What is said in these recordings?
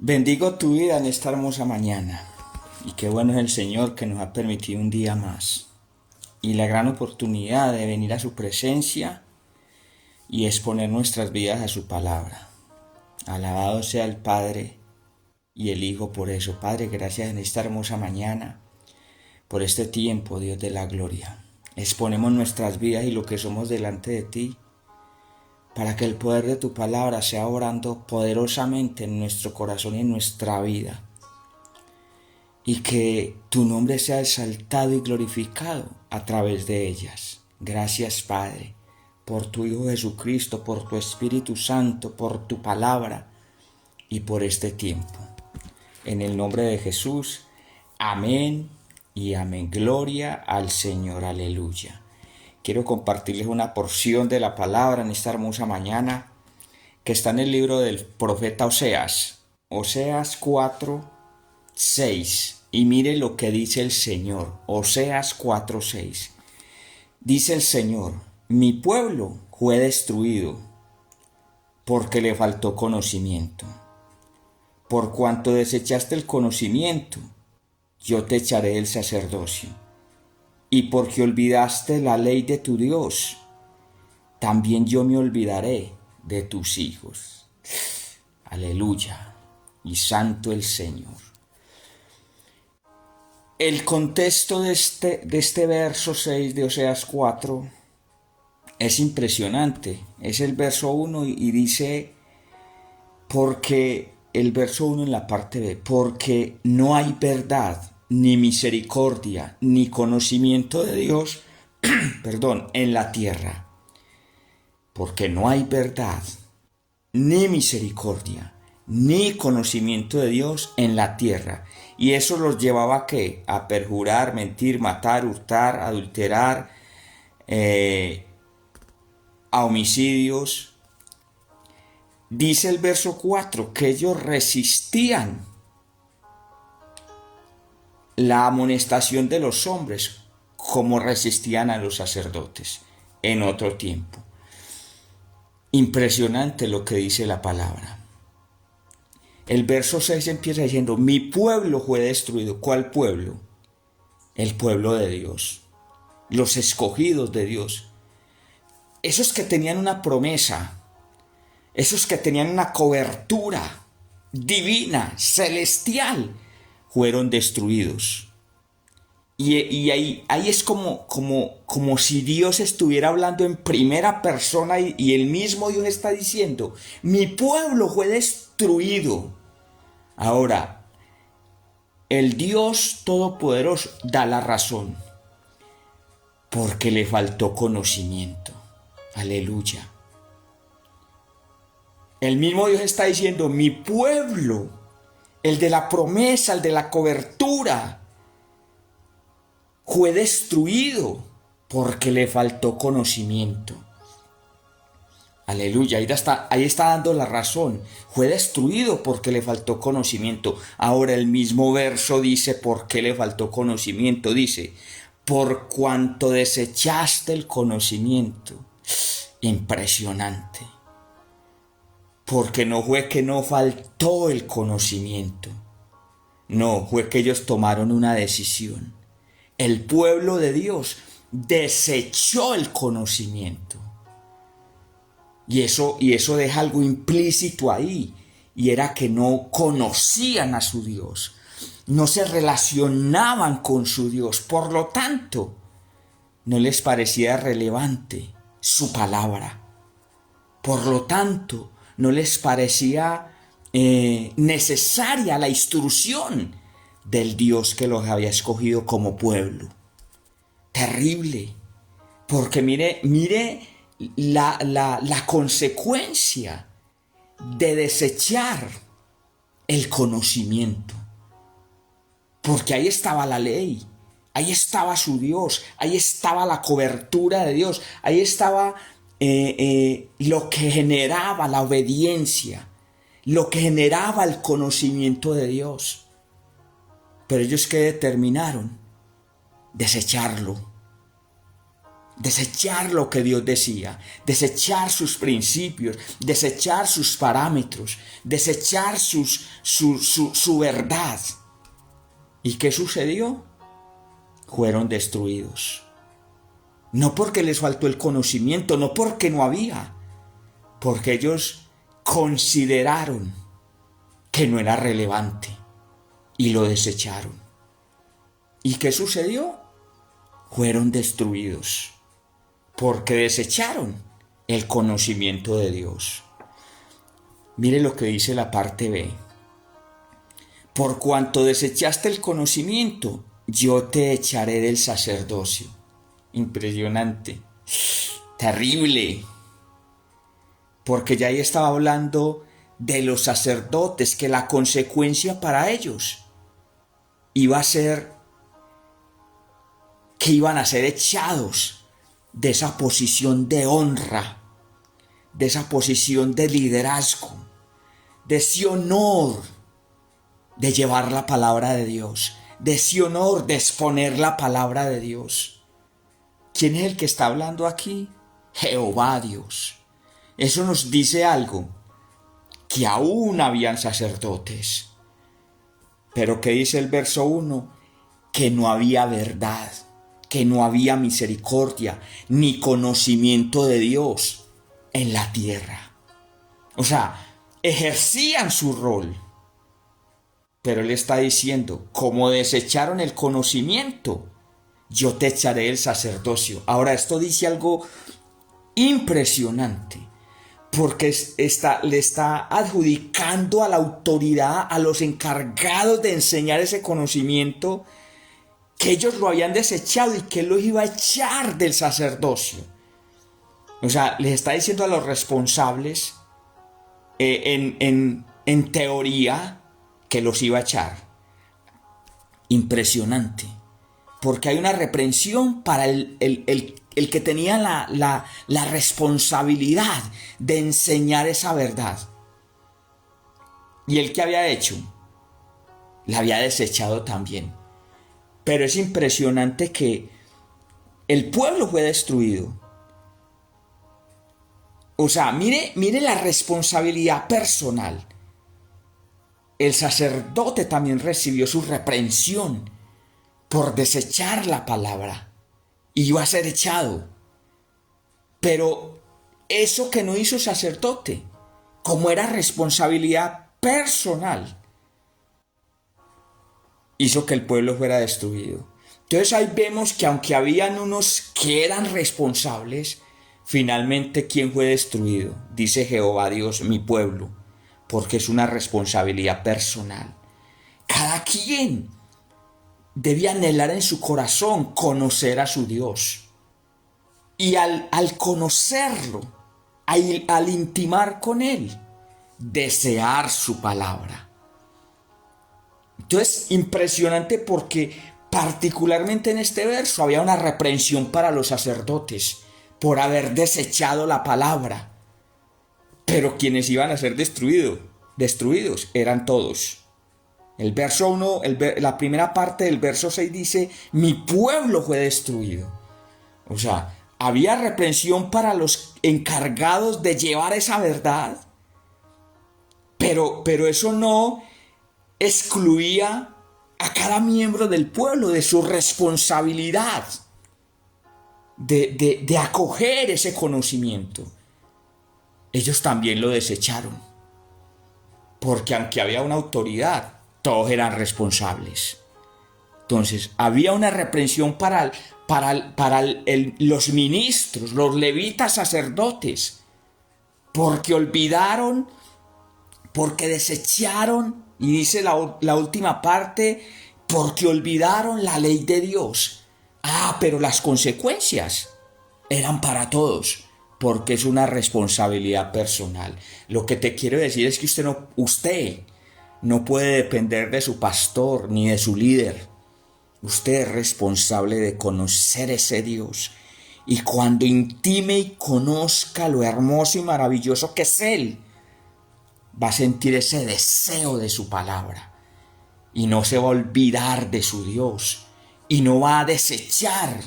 Bendigo tu vida en esta hermosa mañana y qué bueno es el Señor que nos ha permitido un día más y la gran oportunidad de venir a su presencia y exponer nuestras vidas a su palabra. Alabado sea el Padre y el Hijo por eso. Padre, gracias en esta hermosa mañana, por este tiempo, Dios de la gloria. Exponemos nuestras vidas y lo que somos delante de ti, para que el poder de tu palabra sea obrando poderosamente en nuestro corazón y en nuestra vida, y que tu nombre sea exaltado y glorificado a través de ellas. Gracias, Padre, por tu Hijo Jesucristo, por tu Espíritu Santo, por tu palabra y por este tiempo. En el nombre de Jesús, amén y amén. Gloria al Señor, aleluya. Quiero compartirles una porción de la palabra en esta hermosa mañana que está en el libro del profeta Oseas. Oseas 4:6. Y mire lo que dice el Señor. Oseas 4:6. Dice el Señor: mi pueblo fue destruido porque le faltó conocimiento. Por cuanto desechaste el conocimiento, yo te echaré del sacerdocio. Y porque olvidaste la ley de tu Dios, también yo me olvidaré de tus hijos. Aleluya. Y santo el Señor. El contexto de este verso 6 de Oseas 4 es impresionante. Es el verso 1 y dice, porque el verso 1 en la parte B, porque no hay verdad, ni misericordia, ni conocimiento de Dios, perdón, en la tierra. Porque no hay verdad, ni misericordia, ni conocimiento de Dios en la tierra. Y eso los llevaba ¿a qué? A perjurar, mentir, matar, hurtar, adulterar, a homicidios. Dice el verso 4 que ellos resistían la amonestación de los hombres como resistían a los sacerdotes en otro tiempo. Impresionante lo que dice la palabra. El verso 6 empieza diciendo, mi pueblo fue destruido. ¿Cuál pueblo? El pueblo de Dios, los escogidos de Dios, esos que tenían una promesa, esos que tenían una cobertura divina, celestial, fueron destruidos. Y ahí es como si Dios estuviera hablando en primera persona y el mismo Dios está diciendo, mi pueblo fue destruido. Ahora, el Dios Todopoderoso da la razón, porque le faltó conocimiento. Aleluya. El mismo Dios está diciendo, mi pueblo, el de la promesa, el de la cobertura, fue destruido porque le faltó conocimiento. Aleluya, ahí está dando la razón. Fue destruido porque le faltó conocimiento. Ahora el mismo verso dice por qué le faltó conocimiento. Dice, por cuanto desechaste el conocimiento. Impresionante. Porque no fue que no faltó el conocimiento. No, fue que ellos tomaron una decisión. El pueblo de Dios desechó el conocimiento. Y eso deja algo implícito ahí. Y era que no conocían a su Dios. No se relacionaban con su Dios. Por lo tanto, no les parecía relevante su palabra. Por lo tanto, no les parecía necesaria la instrucción del Dios que los había escogido como pueblo. Terrible. Porque mire la consecuencia de desechar el conocimiento. Porque ahí estaba la ley, ahí estaba su Dios, ahí estaba la cobertura de Dios, ahí estaba lo que generaba la obediencia, lo que generaba el conocimiento de Dios. Pero ellos, ¿qué determinaron? Desecharlo. desechar lo que Dios decía, desechar sus principios, desechar sus parámetros, desechar su verdad. ¿Y qué sucedió? Fueron destruidos. No porque les faltó el conocimiento, no porque no había, porque ellos consideraron que no era relevante y lo desecharon. ¿Y qué sucedió? Fueron destruidos porque desecharon el conocimiento de Dios. Mire lo que dice la parte B. Por cuanto desechaste el conocimiento, yo te echaré del sacerdocio. Impresionante, terrible, porque ya ahí estaba hablando de los sacerdotes, que la consecuencia para ellos iba a ser que iban a ser echados de esa posición de honra, de esa posición de liderazgo, de ese honor de llevar la palabra de Dios, de ese honor de exponer la palabra de Dios. ¿Quién es el que está hablando aquí? Jehová Dios. Eso nos dice algo, que aún habían sacerdotes. Pero ¿qué dice el verso 1? Que no había verdad, que no había misericordia, ni conocimiento de Dios en la tierra. O sea, ejercían su rol. Pero él está diciendo, como desecharon el conocimiento, yo te echaré el sacerdocio. Ahora, esto dice algo impresionante, porque le está adjudicando a la autoridad, a los encargados de enseñar ese conocimiento, que ellos lo habían desechado y que él los iba a echar del sacerdocio. O sea, les está diciendo a los responsables, en teoría, que los iba a echar. Impresionante. Porque hay una reprensión para el que tenía la responsabilidad de enseñar esa verdad. ¿Y el que había hecho? La había desechado también. Pero es impresionante que el pueblo fue destruido. O sea, mire la responsabilidad personal. El sacerdote también recibió su reprensión por desechar la palabra. Y iba a ser echado. Pero eso que no hizo el sacerdote, como era responsabilidad personal, hizo que el pueblo fuera destruido. Entonces ahí vemos que aunque habían unos que eran responsables, finalmente ¿quién fue destruido? Dice Jehová Dios, mi pueblo, porque es una responsabilidad personal. Cada quien debía anhelar en su corazón conocer a su Dios. Y al conocerlo, al intimar con Él, desear su palabra. Entonces, impresionante porque particularmente en este verso había una reprensión para los sacerdotes por haber desechado la palabra. Pero quienes iban a ser destruidos eran todos. El verso 1, la primera parte del verso 6 dice, mi pueblo fue destruido. O sea, había reprensión para los encargados de llevar esa verdad. Pero eso no excluía a cada miembro del pueblo de su responsabilidad de acoger ese conocimiento. Ellos también lo desecharon. Porque aunque había una autoridad, todos eran responsables. Entonces, había una reprensión para los ministros, los levitas sacerdotes, porque olvidaron, porque desecharon, y dice la última parte, porque olvidaron la ley de Dios. Pero las consecuencias eran para todos, porque es una responsabilidad personal. Lo que te quiero decir es que usted no puede depender de su pastor ni de su líder. Usted es responsable de conocer ese Dios. Y cuando intime y conozca lo hermoso y maravilloso que es Él, va a sentir ese deseo de su palabra. Y no se va a olvidar de su Dios. Y no va a desechar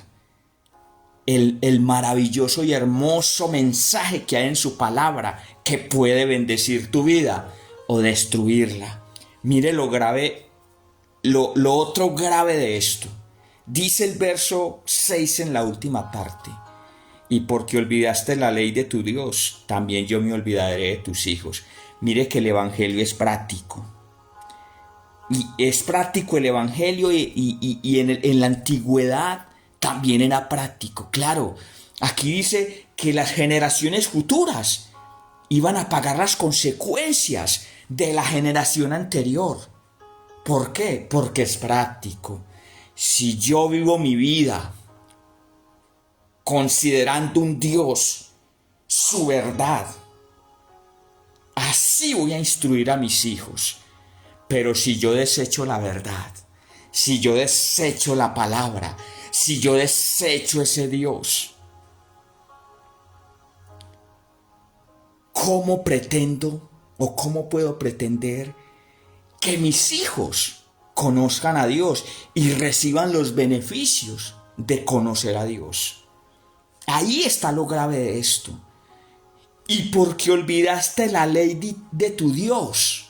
el maravilloso y hermoso mensaje que hay en su palabra, que puede bendecir tu vida o destruirla. Mire lo grave, lo otro grave de esto. Dice el verso 6 en la última parte: y porque olvidaste la ley de tu Dios, también yo me olvidaré de tus hijos. Mire que el evangelio es práctico. Y es práctico el evangelio, y en la antigüedad también era práctico. Claro, aquí dice que las generaciones futuras iban a pagar las consecuencias de la generación anterior. ¿Por qué? Porque es práctico. Si yo vivo mi vida considerando un Dios, su verdad, así voy a instruir a mis hijos. Pero si yo desecho la verdad, si yo desecho la palabra, si yo desecho ese Dios, ¿cómo pretendo o cómo puedo pretender que mis hijos conozcan a Dios y reciban los beneficios de conocer a Dios? Ahí está lo grave de esto. Y porque olvidaste la ley de tu Dios,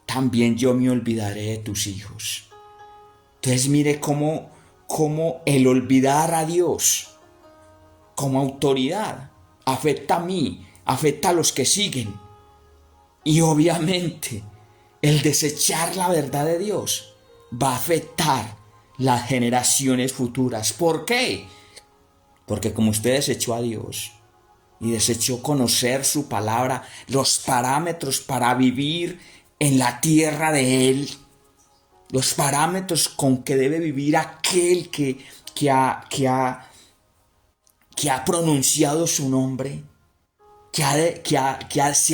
también yo me olvidaré de tus hijos. Entonces mire cómo el olvidar a Dios como autoridad afecta a mí, afecta a los que siguen. Y obviamente el desechar la verdad de Dios va a afectar las generaciones futuras. ¿Por qué? Porque como usted desechó a Dios y desechó conocer su palabra, los parámetros para vivir en la tierra de Él, los parámetros con que debe vivir aquel que ha pronunciado su nombre, se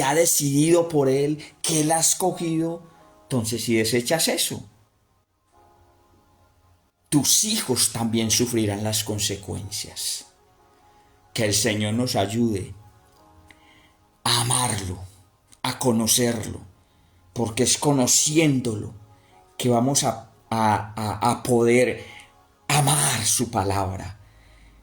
ha decidido por Él, que Él ha escogido. Entonces, si desechas eso, tus hijos también sufrirán las consecuencias. Que el Señor nos ayude a amarlo, a conocerlo, porque es conociéndolo que vamos a poder amar su palabra.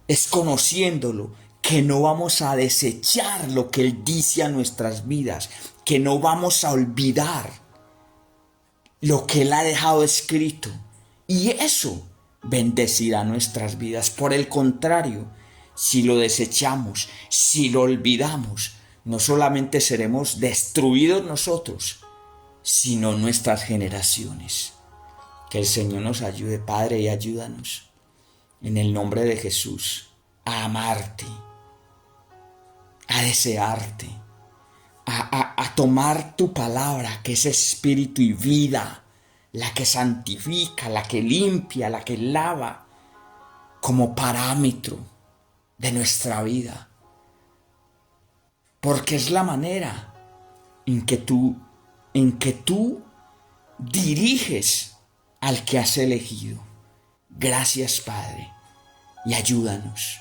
Es conociéndolo que no vamos a desechar lo que Él dice a nuestras vidas, que no vamos a olvidar lo que Él ha dejado escrito. Y eso bendecirá nuestras vidas. Por el contrario, si lo desechamos, si lo olvidamos, no solamente seremos destruidos nosotros, sino nuestras generaciones. Que el Señor nos ayude, Padre, y ayúdanos, en el nombre de Jesús, a amarte, a desearte, a tomar tu palabra, que es espíritu y vida, la que santifica, la que limpia, la que lava, como parámetro de nuestra vida. Porque es la manera en que tú diriges al que has elegido. Gracias, Padre, y ayúdanos.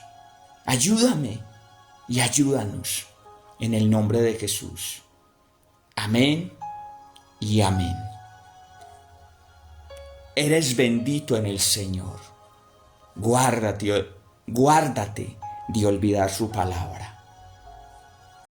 Ayúdame y ayúdanos en el nombre de Jesús. Amén y amén. Eres bendito en el Señor. Guárdate de olvidar su palabra.